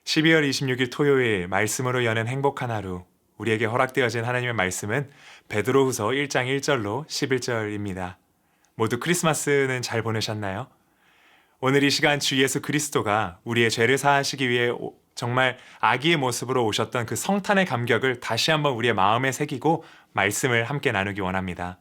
12월 26일 토요일 말씀으로 여는 행복한 하루. 우리에게 허락되어진 하나님의 말씀은 베드로후서 1장 1절로 11절입니다. 모두 크리스마스는 잘 보내셨나요? 오늘 이 시간 주 예수 그리스도가 우리의 죄를 사하시기 위해 정말 아기의 모습으로 오셨던 그 성탄의 감격을 다시 한번 우리의 마음에 새기고 말씀을 함께 나누기 원합니다.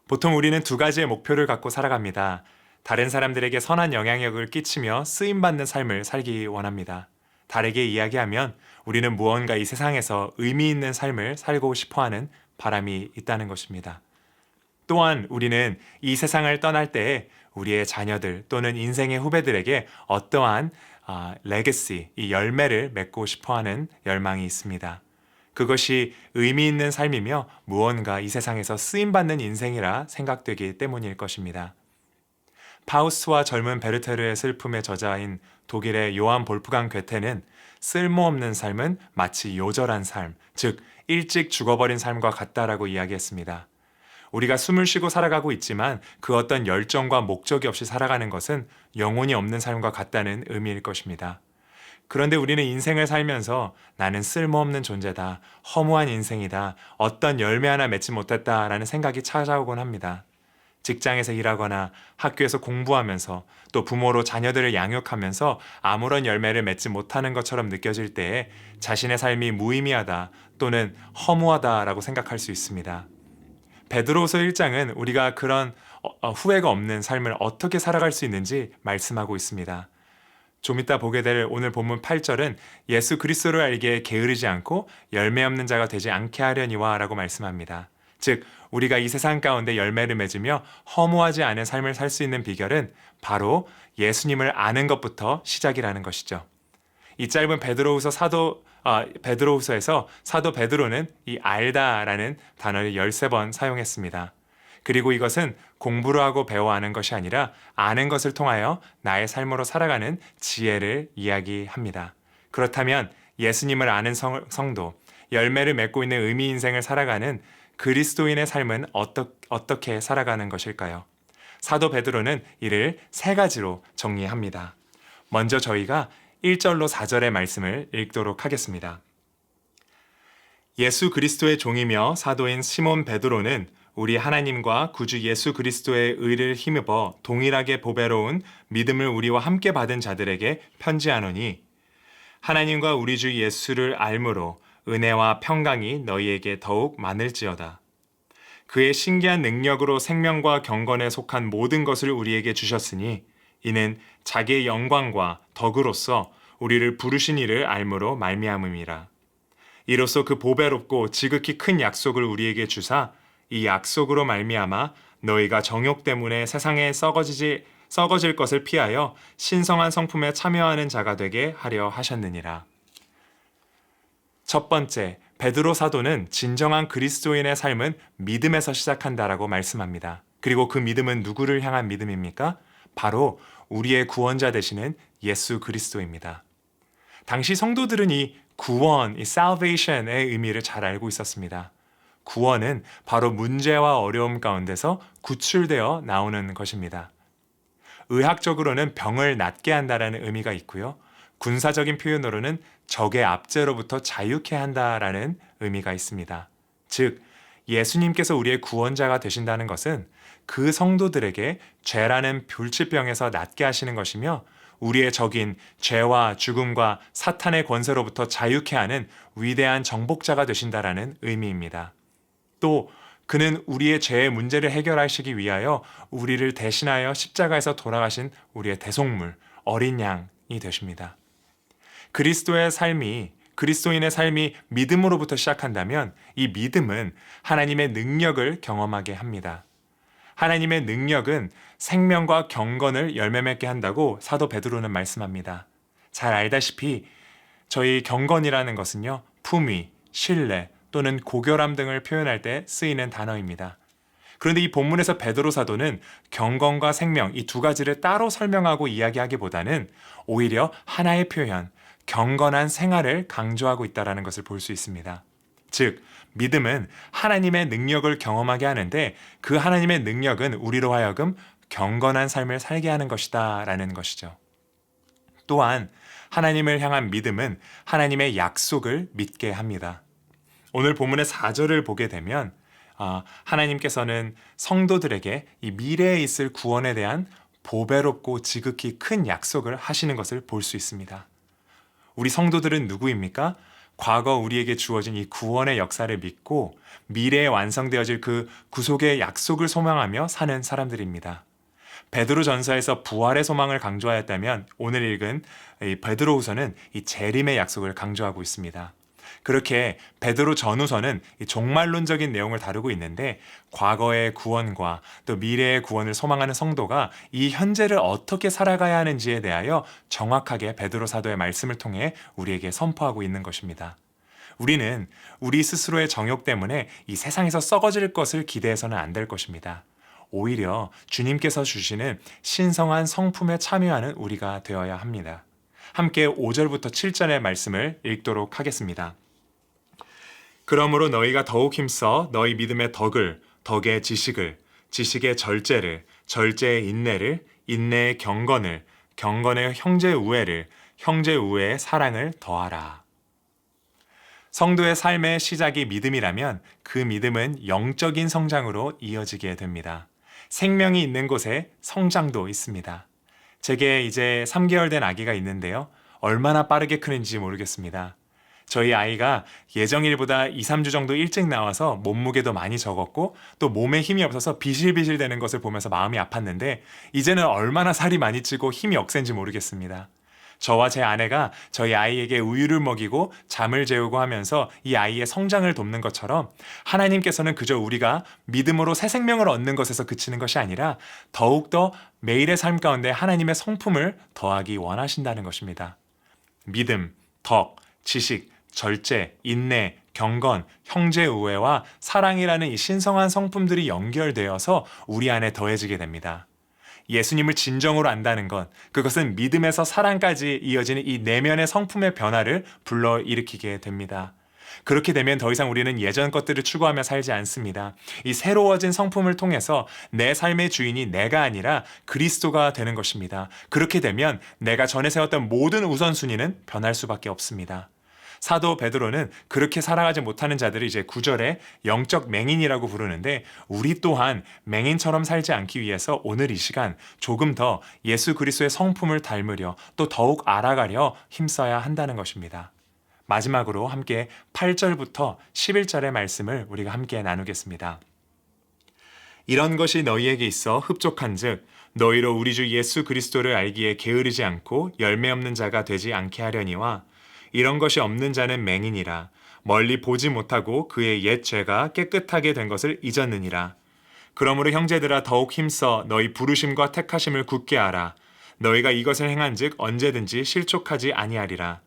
보통 우리는 두 가지의 목표를 갖고 살아갑니다. 다른 사람들에게 선한 영향력을 끼치며 쓰임받는 삶을 살기 원합니다. 다르게 이야기하면 우리는 무언가 이 세상에서 의미 있는 삶을 살고 싶어하는 바람이 있다는 것입니다. 또한 우리는 이 세상을 떠날 때에 우리의 자녀들 또는 인생의 후배들에게 어떠한 레거시, 이 열매를 맺고 싶어하는 열망이 있습니다. 그것이 의미 있는 삶이며 무언가 이 세상에서 쓰임받는 인생이라 생각되기 때문일 것입니다. 파우스트와 젊은 베르테르의 슬픔의 저자인 독일의 요한 볼프강 괴테는 쓸모없는 삶은 마치 요절한 삶, 즉 일찍 죽어버린 삶과 같다라고 이야기했습니다. 우리가 숨을 쉬고 살아가고 있지만 그 어떤 열정과 목적이 없이 살아가는 것은 영혼이 없는 삶과 같다는 의미일 것입니다. 그런데 우리는 인생을 살면서 나는 쓸모없는 존재다, 허무한 인생이다, 어떤 열매 하나 맺지 못했다라는 생각이 찾아오곤 합니다. 직장에서 일하거나 학교에서 공부하면서 또 부모로 자녀들을 양육하면서 아무런 열매를 맺지 못하는 것처럼 느껴질 때에 자신의 삶이 무의미하다 또는 허무하다라고 생각할 수 있습니다. 베드로후서 1장은 우리가 그런 후회가 없는 삶을 어떻게 살아갈 수 있는지 말씀하고 있습니다. 좀 이따 보게 될 오늘 본문 8절은 예수 그리스도를 알기에 게으르지 않고 열매 없는 자가 되지 않게 하려니와 라고 말씀합니다. 즉 우리가 이 세상 가운데 열매를 맺으며 허무하지 않은 삶을 살 수 있는 비결은 바로 예수님을 아는 것부터 시작이라는 것이죠. 이 짧은 베드로후서에서 사도 베드로는 이 알다라는 단어를 13번 사용했습니다. 그리고 이것은 공부를 하고 배워 아는 것이 아니라 아는 것을 통하여 나의 삶으로 살아가는 지혜를 이야기합니다. 그렇다면 예수님을 아는 성도, 열매를 맺고 있는 의미 인생을 살아가는 그리스도인의 삶은 어떻게 살아가는 것일까요? 사도 베드로는 이를 세 가지로 정리합니다. 먼저 저희가 1절로 4절의 말씀을 읽도록 하겠습니다. 예수 그리스도의 종이며 사도인 시몬 베드로는 우리 하나님과 구주 예수 그리스도의 의를 힘입어 동일하게 보배로운 믿음을 우리와 함께 받은 자들에게 편지하노니 하나님과 우리 주 예수를 알므로 은혜와 평강이 너희에게 더욱 많을지어다. 그의 신기한 능력으로 생명과 경건에 속한 모든 것을 우리에게 주셨으니 이는 자기의 영광과 덕으로서 우리를 부르신 이를 알므로 말미암음이라. 이로써 그 보배롭고 지극히 큰 약속을 우리에게 주사 이 약속으로 말미암아 너희가 정욕 때문에 세상에 썩어질 것을 피하여 신성한 성품에 참여하는 자가 되게 하려 하셨느니라. 첫 번째, 베드로 사도는 진정한 그리스도인의 삶은 믿음에서 시작한다라고 말씀합니다. 그리고 그 믿음은 누구를 향한 믿음입니까? 바로 우리의 구원자 되시는 예수 그리스도입니다. 당시 성도들은 이 구원, 이 salvation의 의미를 잘 알고 있었습니다. 구원은 바로 문제와 어려움 가운데서 구출되어 나오는 것입니다. 의학적으로는 병을 낫게 한다라는 의미가 있고요. 군사적인 표현으로는 적의 압제로부터 자유케 한다라는 의미가 있습니다. 즉, 예수님께서 우리의 구원자가 되신다는 것은 그 성도들에게 죄라는 불치병에서 낫게 하시는 것이며 우리의 적인 죄와 죽음과 사탄의 권세로부터 자유케 하는 위대한 정복자가 되신다라는 의미입니다. 또 그는 우리의 죄의 문제를 해결하시기 위하여 우리를 대신하여 십자가에서 돌아가신 우리의 대속물, 어린 양이 되십니다. 그리스도인의 삶이 믿음으로부터 시작한다면 이 믿음은 하나님의 능력을 경험하게 합니다. 하나님의 능력은 생명과 경건을 열매 맺게 한다고 사도 베드로는 말씀합니다. 잘 알다시피 저희 경건이라는 것은요, 품위, 신뢰 또는 고결함 등을 표현할 때 쓰이는 단어입니다. 그런데 이 본문에서 베드로 사도는 경건과 생명 이 두 가지를 따로 설명하고 이야기하기보다는 오히려 하나의 표현, 경건한 생활을 강조하고 있다는 것을 볼 수 있습니다. 즉, 믿음은 하나님의 능력을 경험하게 하는데 그 하나님의 능력은 우리로 하여금 경건한 삶을 살게 하는 것이다 라는 것이죠. 또한 하나님을 향한 믿음은 하나님의 약속을 믿게 합니다. 오늘 본문의 4절을 보게 되면 하나님께서는 성도들에게 이 미래에 있을 구원에 대한 보배롭고 지극히 큰 약속을 하시는 것을 볼 수 있습니다. 우리 성도들은 누구입니까? 과거 우리에게 주어진 이 구원의 역사를 믿고 미래에 완성되어질 그 구속의 약속을 소망하며 사는 사람들입니다. 베드로 전서에서 부활의 소망을 강조하였다면 오늘 읽은 이 베드로후서는 이 재림의 약속을 강조하고 있습니다. 그렇게 베드로 전후서는 이 종말론적인 내용을 다루고 있는데 과거의 구원과 또 미래의 구원을 소망하는 성도가 이 현재를 어떻게 살아가야 하는지에 대하여 정확하게 베드로 사도의 말씀을 통해 우리에게 선포하고 있는 것입니다. 우리는 우리 스스로의 정욕 때문에 이 세상에서 썩어질 것을 기대해서는 안 될 것입니다. 오히려 주님께서 주시는 신성한 성품에 참여하는 우리가 되어야 합니다. 함께 5절부터 7절의 말씀을 읽도록 하겠습니다. 그러므로 너희가 더욱 힘써 너희 믿음의 덕을, 덕의 지식을, 지식의 절제를, 절제의 인내를, 인내의 경건을, 경건의 형제 우애를, 형제 우애의 사랑을 더하라. 성도의 삶의 시작이 믿음이라면 그 믿음은 영적인 성장으로 이어지게 됩니다. 생명이 있는 곳에 성장도 있습니다. 제게 이제 3개월 된 아기가 있는데요. 얼마나 빠르게 크는지 모르겠습니다. 저희 아이가 예정일보다 2, 3주 정도 일찍 나와서 몸무게도 많이 적었고 또 몸에 힘이 없어서 비실비실 되는 것을 보면서 마음이 아팠는데 이제는 얼마나 살이 많이 찌고 힘이 억센지 모르겠습니다. 저와 제 아내가 저희 아이에게 우유를 먹이고 잠을 재우고 하면서 이 아이의 성장을 돕는 것처럼 하나님께서는 그저 우리가 믿음으로 새 생명을 얻는 것에서 그치는 것이 아니라 더욱더 매일의 삶 가운데 하나님의 성품을 더하기 원하신다는 것입니다. 믿음, 덕, 지식, 절제, 인내, 경건, 형제 우애와 사랑이라는 이 신성한 성품들이 연결되어서 우리 안에 더해지게 됩니다. 예수님을 진정으로 안다는 것, 그것은 믿음에서 사랑까지 이어지는 이 내면의 성품의 변화를 불러일으키게 됩니다. 그렇게 되면 더 이상 우리는 예전 것들을 추구하며 살지 않습니다. 이 새로워진 성품을 통해서 내 삶의 주인이 내가 아니라 그리스도가 되는 것입니다. 그렇게 되면 내가 전에 세웠던 모든 우선순위는 변할 수밖에 없습니다. 사도 베드로는 그렇게 살아가지 못하는 자들을 이제 9절에 영적 맹인이라고 부르는데 우리 또한 맹인처럼 살지 않기 위해서 오늘 이 시간 조금 더 예수 그리스도의 성품을 닮으려 또 더욱 알아가려 힘써야 한다는 것입니다. 마지막으로 함께 8절부터 11절의 말씀을 우리가 함께 나누겠습니다. 이런 것이 너희에게 있어 흡족한즉 너희로 우리 주 예수 그리스도를 알기에 게으르지 않고 열매 없는 자가 되지 않게 하려니와 이런 것이 없는 자는 맹인이라 멀리 보지 못하고 그의 옛 죄가 깨끗하게 된 것을 잊었느니라. 그러므로 형제들아 더욱 힘써 너희 부르심과 택하심을 굳게 알아. 너희가 이것을 행한즉 언제든지 실족하지 아니하리라.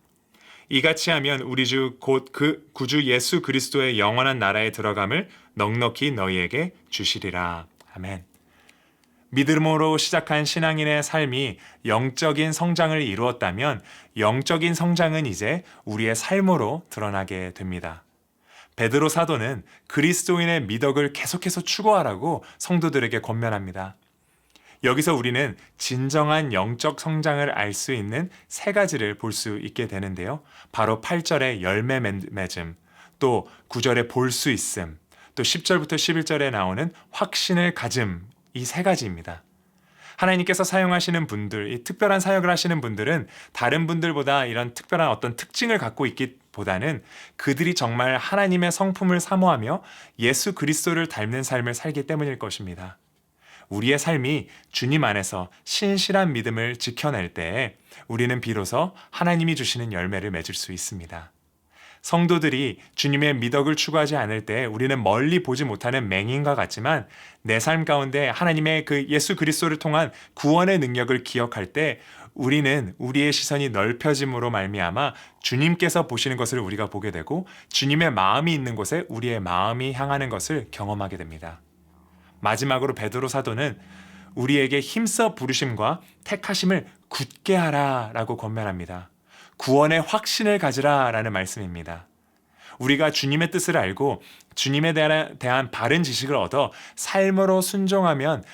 이같이 하면 우리 주 곧 그 구주 예수 그리스도의 영원한 나라에 들어감을 넉넉히 너희에게 주시리라. 아멘. 믿음으로 시작한 신앙인의 삶이 영적인 성장을 이루었다면 영적인 성장은 이제 우리의 삶으로 드러나게 됩니다. 베드로 사도는 그리스도인의 미덕을 계속해서 추구하라고 성도들에게 권면합니다. 여기서 우리는 진정한 영적 성장을 알 수 있는 세 가지를 볼 수 있게 되는데요. 바로 8절의 열매 맺음, 또 9절의 볼 수 있음, 또 10절부터 11절에 나오는 확신을 가짐, 이 세 가지입니다. 하나님께서 사용하시는 분들, 이 특별한 사역을 하시는 분들은 다른 분들보다 이런 특별한 어떤 특징을 갖고 있기보다는 그들이 정말 하나님의 성품을 사모하며 예수 그리스도를 닮는 삶을 살기 때문일 것입니다. 우리의 삶이 주님 안에서 신실한 믿음을 지켜낼 때에 우리는 비로소 하나님이 주시는 열매를 맺을 수 있습니다. 성도들이 주님의 미덕을 추구하지 않을 때 우리는 멀리 보지 못하는 맹인과 같지만 내 삶 가운데 하나님의 그 예수 그리스도를 통한 구원의 능력을 기억할 때 우리는 우리의 시선이 넓혀짐으로 말미암아 주님께서 보시는 것을 우리가 보게 되고 주님의 마음이 있는 곳에 우리의 마음이 향하는 것을 경험하게 됩니다. 마지막으로 베드로 사도는 우리에게 힘써 부르심과 택하심을 굳게 하라라고 권면합니다. 구원의 확신을 가지라라는 말씀입니다. 우리가 주님의 뜻을 알고 주님에 대한 바른 지식을 얻어 삶으로 순종하면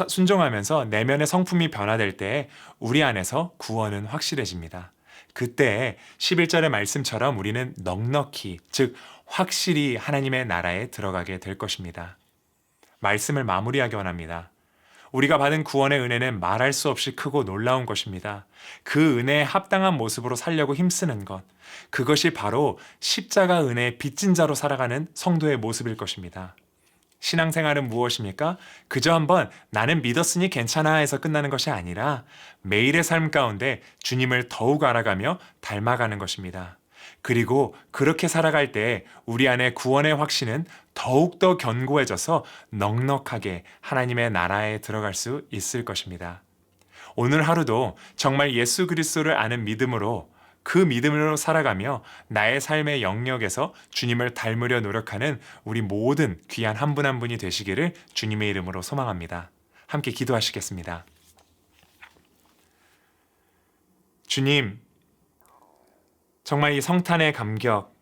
순종하면서 내면의 성품이 변화될 때 우리 안에서 구원은 확실해집니다. 그때 11절의 말씀처럼 우리는 넉넉히, 즉 확실히 하나님의 나라에 들어가게 될 것입니다. 말씀을 마무리하기 원합니다. 우리가 받은 구원의 은혜는 말할 수 없이 크고 놀라운 것입니다. 그 은혜에 합당한 모습으로 살려고 힘쓰는 것, 그것이 바로 십자가 은혜의 빚진 자로 살아가는 성도의 모습일 것입니다. 신앙생활은 무엇입니까? 그저 한번 나는 믿었으니 괜찮아 해서 끝나는 것이 아니라 매일의 삶 가운데 주님을 더욱 알아가며 닮아가는 것입니다. 그리고 그렇게 살아갈 때 우리 안에 구원의 확신은 더욱더 견고해져서 넉넉하게 하나님의 나라에 들어갈 수 있을 것입니다. 오늘 하루도 정말 예수 그리스도를 아는 믿음으로, 그 믿음으로 살아가며 나의 삶의 영역에서 주님을 닮으려 노력하는 우리 모든 귀한 한 분 한 분이 되시기를 주님의 이름으로 소망합니다. 함께 기도하시겠습니다. 주님, 정말 이 성탄의 감격,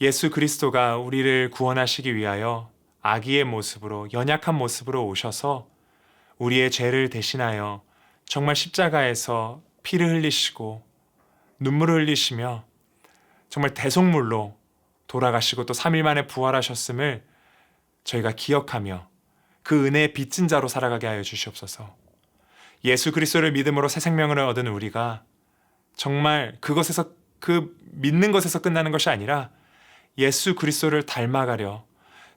예수 그리스도가 우리를 구원하시기 위하여 아기의 모습으로, 연약한 모습으로 오셔서 우리의 죄를 대신하여 정말 십자가에서 피를 흘리시고 눈물을 흘리시며 정말 대속물로 돌아가시고 또 3일 만에 부활하셨음을 저희가 기억하며 그 은혜의 빚진 자로 살아가게 하여 주시옵소서. 예수 그리스도를 믿음으로 새 생명을 얻은 우리가 정말 그것에서, 그 믿는 것에서 끝나는 것이 아니라 예수 그리스도를 닮아가려,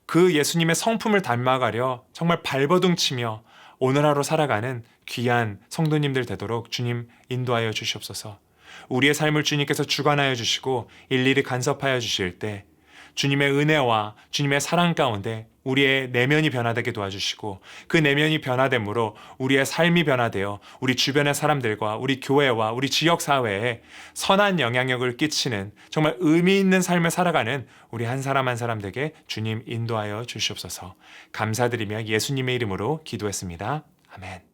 그 예수님의 성품을 닮아가려 정말 발버둥치며 오늘 하루 살아가는 귀한 성도님들 되도록 주님 인도하여 주시옵소서. 우리의 삶을 주님께서 주관하여 주시고 일일이 간섭하여 주실 때 주님의 은혜와 주님의 사랑 가운데 우리의 내면이 변화되게 도와주시고, 그 내면이 변화됨으로 우리의 삶이 변화되어 우리 주변의 사람들과 우리 교회와 우리 지역사회에 선한 영향력을 끼치는 정말 의미 있는 삶을 살아가는 우리 한 사람 한 사람 되게 주님 인도하여 주시옵소서. 감사드리며 예수님의 이름으로 기도했습니다. 아멘.